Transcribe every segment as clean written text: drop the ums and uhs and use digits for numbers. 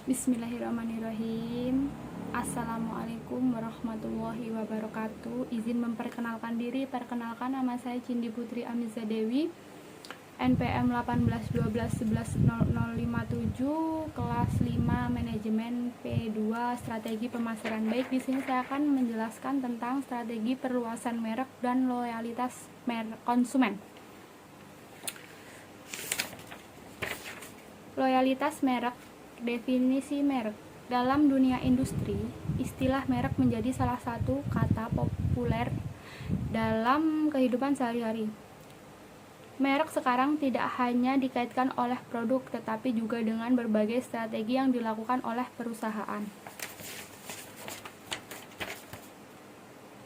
Bismillahirrahmanirrahim. Assalamualaikum warahmatullahi wabarakatuh. Izin memperkenalkan diri. Perkenalkan, nama saya Cindi Putri Amiza Dewi, NPM 1812110057, kelas 5 manajemen P2 strategi pemasaran. Baik, di sini saya akan menjelaskan tentang strategi perluasan merek dan loyalitas konsumen. Loyalitas merek. Definisi merek. Dalam dunia industri, istilah merek menjadi salah satu kata populer dalam kehidupan sehari-hari. Merek sekarang tidak hanya dikaitkan oleh produk, tetapi juga dengan berbagai strategi yang dilakukan oleh perusahaan.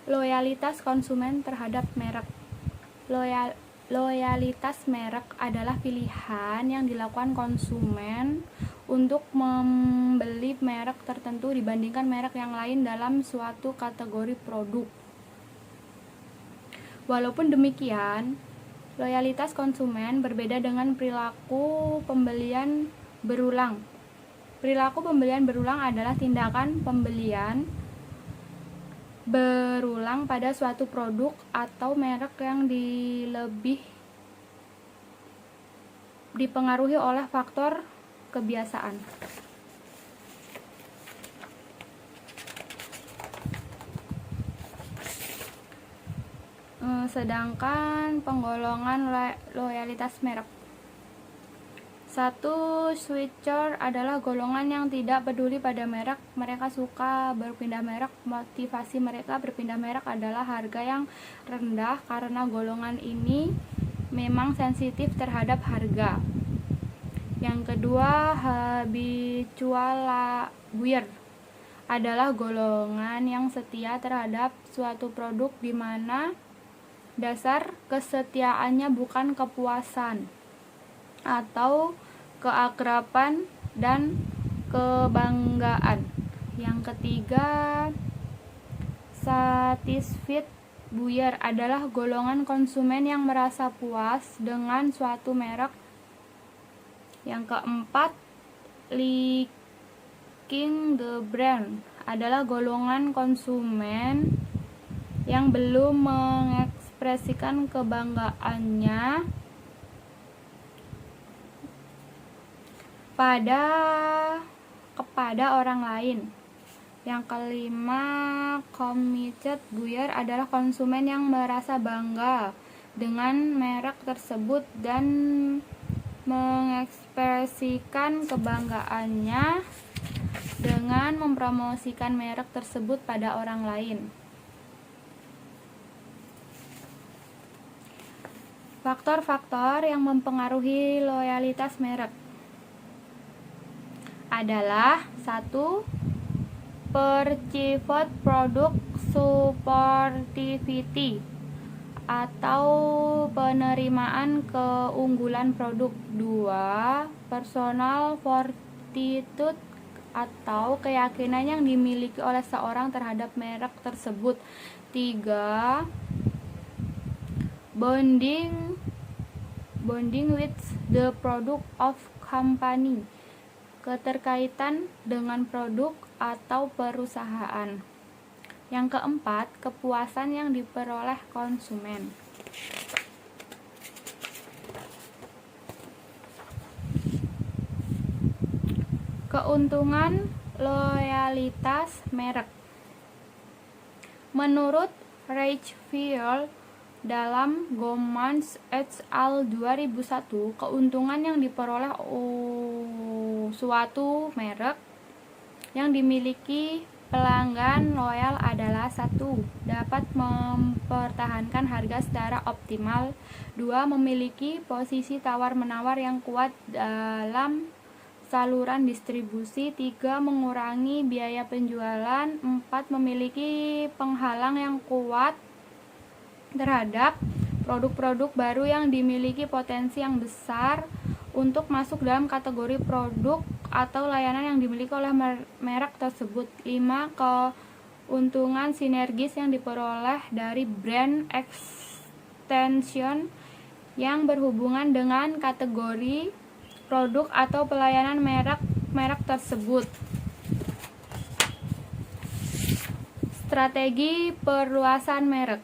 Loyalitas konsumen terhadap merek. Loyalitas merek adalah pilihan yang dilakukan konsumen untuk membeli merek tertentu dibandingkan merek yang lain dalam suatu kategori produk. Walaupun demikian, loyalitas konsumen berbeda dengan perilaku pembelian berulang. Perilaku pembelian berulang adalah tindakan pembelian berulang pada suatu produk atau merek yang dipengaruhi oleh faktor kebiasaan. Sedangkan penggolongan loyalitas merek. 1. Switcher adalah golongan yang tidak peduli pada merek. Mereka suka berpindah merek. Motivasi mereka berpindah merek adalah harga yang rendah, karena golongan ini memang sensitif terhadap harga. Yang kedua, habitual buyer adalah golongan yang setia terhadap suatu produk di mana dasar kesetiaannya bukan kepuasan atau keakraban dan kebanggaan. Yang ketiga, satisfied buyer adalah golongan konsumen yang merasa puas dengan suatu merek. Yang keempat, liking the brand adalah golongan konsumen yang belum mengekspresikan kebanggaannya kepada orang lain. Yang kelima, committed buyer adalah konsumen yang merasa bangga dengan merek tersebut dan mengekspresikan kebanggaannya dengan mempromosikan merek tersebut pada orang lain. Faktor-faktor yang mempengaruhi loyalitas merek adalah 1. Perceived product supportivity atau penerimaan keunggulan produk. 2. Personal fortitude atau keyakinan yang dimiliki oleh seorang terhadap merek tersebut. 3. Bonding with the product of company, keterkaitan dengan produk atau perusahaan. Yang keempat, kepuasan yang diperoleh konsumen. Keuntungan loyalitas merek. Menurut Reichfield dalam Gomans et al. 2001, keuntungan yang diperoleh suatu merek yang dimiliki pelanggan loyal adalah 1. Dapat mempertahankan harga secara optimal. 2. Memiliki posisi tawar-menawar yang kuat dalam saluran distribusi. 3. Mengurangi biaya penjualan. 4. Memiliki penghalang yang kuat terhadap produk-produk baru yang dimiliki potensi yang besar untuk masuk dalam kategori produk atau layanan yang dimiliki oleh merek tersebut. 5. Keuntungan sinergis yang diperoleh dari brand extension yang berhubungan dengan kategori produk atau pelayanan merek merek tersebut. Strategi perluasan merek.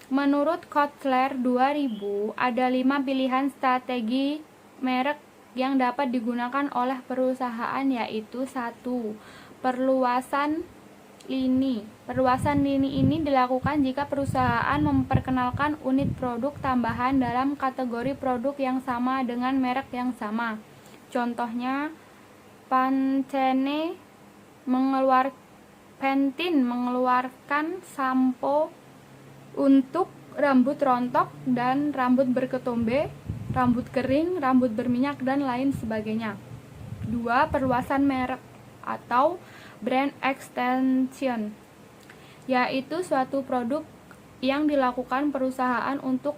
Menurut Kotler 2000, ada 5 pilihan strategi merek yang dapat digunakan oleh perusahaan, yaitu 1. Perluasan lini. Perluasan lini ini dilakukan jika perusahaan memperkenalkan unit produk tambahan dalam kategori produk yang sama dengan merek yang sama. Contohnya, Pantene mengeluarkan sampo untuk rambut rontok dan rambut berketombe, rambut kering, rambut berminyak, dan lain sebagainya. 2. Perluasan merek atau brand extension, yaitu suatu produk yang dilakukan perusahaan untuk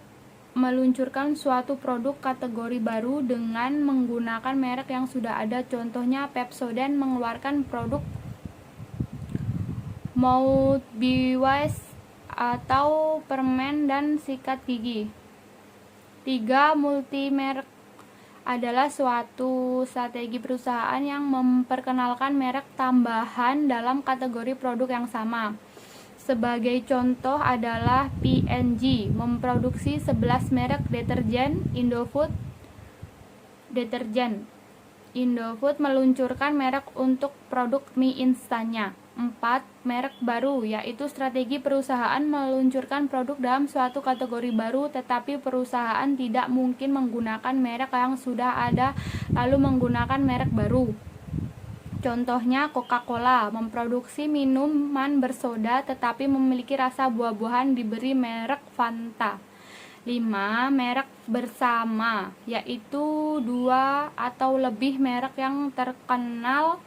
meluncurkan suatu produk kategori baru dengan menggunakan merek yang sudah ada. Contohnya, Pepsodent mengeluarkan produk mouthwash atau permen dan sikat gigi. 3. Multimerek adalah suatu strategi perusahaan yang memperkenalkan merek tambahan dalam kategori produk yang sama. Sebagai contoh adalah P&G memproduksi 11 merek deterjen. Indofood meluncurkan merek untuk produk mie instannya. 4. Merek baru, yaitu strategi perusahaan meluncurkan produk dalam suatu kategori baru, tetapi perusahaan tidak mungkin menggunakan merek yang sudah ada lalu menggunakan merek baru. Contohnya, Coca-Cola memproduksi minuman bersoda tetapi memiliki rasa buah-buahan diberi merek Fanta. 5. Merek bersama, yaitu 2 atau lebih merek yang terkenal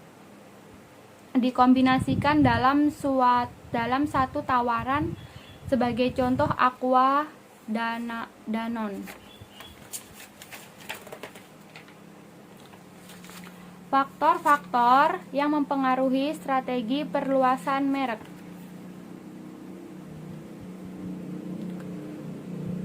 dikombinasikan dalam satu tawaran. Sebagai contoh, Aqua, Danone. Faktor-faktor yang mempengaruhi strategi perluasan merek.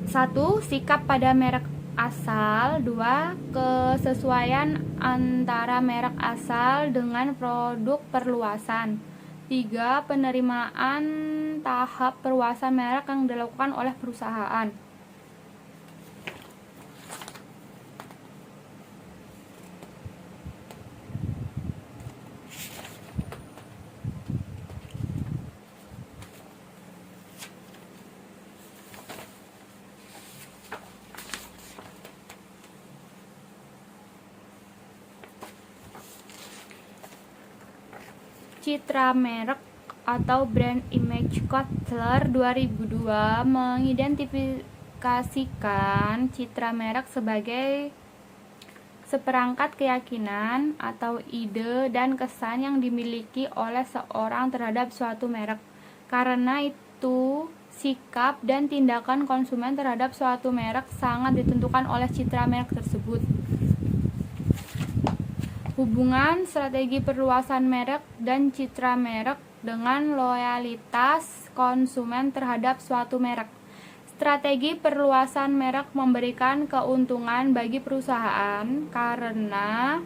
1. Sikap pada merek asal. 2. Kesesuaian antara merek asal dengan produk perluasan. 3. Penerimaan tahap perluasan merek yang dilakukan oleh perusahaan. Citra merek atau brand image. Kotler 2002 mengidentifikasikan citra merek sebagai seperangkat keyakinan atau ide dan kesan yang dimiliki oleh seorang terhadap suatu merek. Karena itu, sikap dan tindakan konsumen terhadap suatu merek sangat ditentukan oleh citra merek tersebut. Hubungan strategi perluasan merek dan citra merek dengan loyalitas konsumen terhadap suatu merek. Strategi perluasan merek memberikan keuntungan bagi perusahaan karena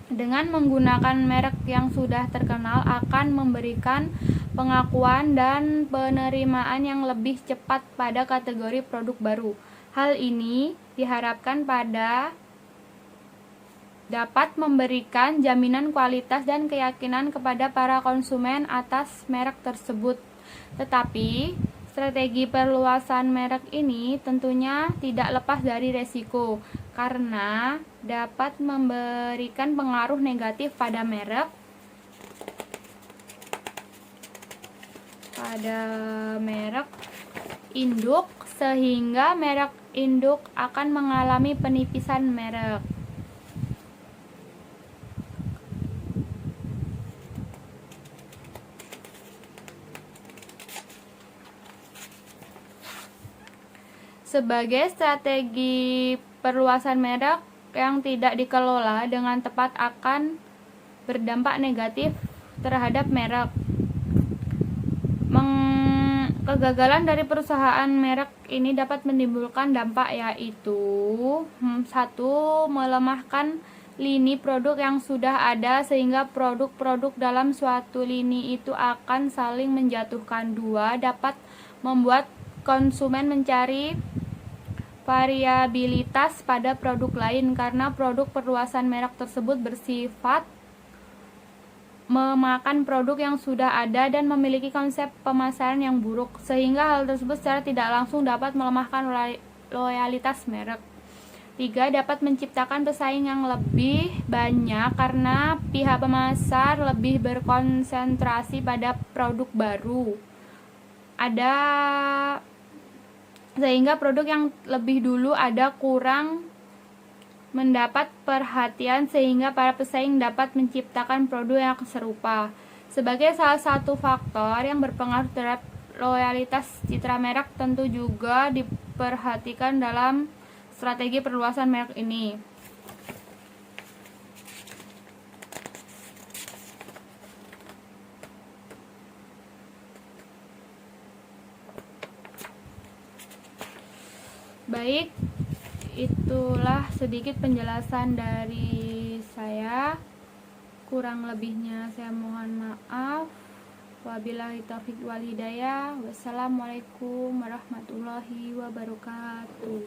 dengan menggunakan merek yang sudah terkenal akan memberikan pengakuan dan penerimaan yang lebih cepat pada kategori produk baru. Hal ini diharapkan dapat memberikan jaminan kualitas dan keyakinan kepada para konsumen atas merek tersebut. Tetapi, strategi perluasan merek ini tentunya tidak lepas dari resiko, karena dapat memberikan pengaruh negatif pada merek induk, sehingga merek induk akan mengalami penipisan merek. Sebagai strategi perluasan merek yang tidak dikelola dengan tepat akan berdampak negatif terhadap merek. Kegagalan dari perusahaan merek ini dapat menimbulkan dampak, yaitu 1. Melemahkan lini produk yang sudah ada, sehingga produk-produk dalam suatu lini itu akan saling menjatuhkan. 2. Dapat membuat konsumen mencari variabilitas pada produk lain, karena produk perluasan merek tersebut bersifat memakan produk yang sudah ada dan memiliki konsep pemasaran yang buruk, sehingga hal tersebut secara tidak langsung dapat melemahkan loyalitas merek. 3. Dapat menciptakan pesaing yang lebih banyak karena pihak pemasar lebih berkonsentrasi pada produk baru. Sehingga produk yang lebih dulu ada kurang mendapat perhatian, sehingga para pesaing dapat menciptakan produk yang serupa. Sebagai salah satu faktor yang berpengaruh terhadap loyalitas citra merek, tentu juga diperhatikan dalam strategi perluasan merek ini. Baik, itulah sedikit penjelasan dari saya. Kurang lebihnya saya mohon maaf. Wabillahi taufiq wal hidayah. Wassalamualaikum warahmatullahi wabarakatuh.